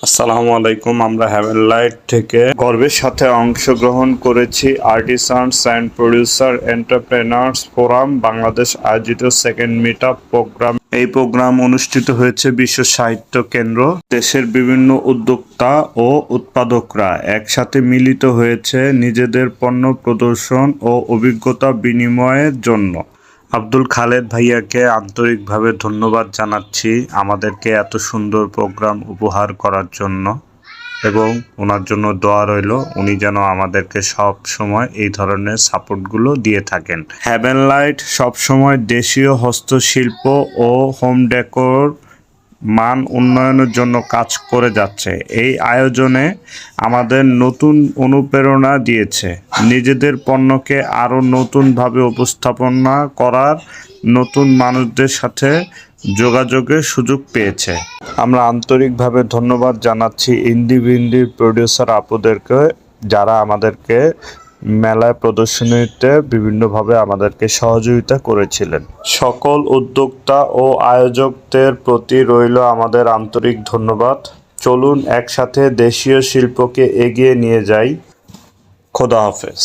আসসালামু আলাইকুম। আমরা হ্যাভেন লাইট থেকে গর্বের সাথে অংশগ্রহণ করেছি artisans and producer entrepreneurs forum Bangladesh আয়োজিত সেকেন্ড মিট আপ প্রোগ্রাম। এই প্রোগ্রাম অনুষ্ঠিত হয়েছে বিশ্ব সাহিত্য কেন্দ্র। দেশের বিভিন্ন উদ্যোক্তা ও উৎপাদকরা একসাথে মিলিত হয়েছে নিজেদের পণ্য প্রদর্শন ও অভিজ্ঞতা বিনিময়ের জন্য। আব্দুল খালেদ ভাইয়াকে আন্তরিকভাবে ধন্যবাদ জানাচ্ছি আমাদেরকে এত সুন্দর প্রোগ্রাম উপহার করার জন্য, এবং ওনার জন্য দোয়া রইল উনি যেন আমাদেরকে সব সময় এই ধরনের সাপোর্টগুলো দিয়ে থাকেন। হ্যাভেন লাইট সবসময় দেশীয় হস্তশিল্প ও হোম ডেকোর মান উন্নয়নের জন্য কাজ করে যাচ্ছে। এই আয়োজনে আমাদের নতুন অনুপ্রেরণা দিয়েছে, নিজেদের পণ্যকে আরও নতুনভাবে উপস্থাপনা করার, নতুন মানুষদের সাথে যোগাযোগের সুযোগ পেয়েছে। আমরা আন্তরিকভাবে ধন্যবাদ জানাচ্ছি ইন্ডিভিন্ডির প্রডিউসার আপুদেরকে, যারা আমাদেরকে মেলায় প্রদর্শনীতে বিভিন্নভাবে আমাদেরকে সহযোগিতা করেছিলেন। সকল উদ্যোক্তা ও আয়োজকদের প্রতি রইল আমাদের আন্তরিক ধন্যবাদ। চলুন একসাথে দেশীয় শিল্পকে এগিয়ে নিয়ে যাই। খোদা হাফেজ।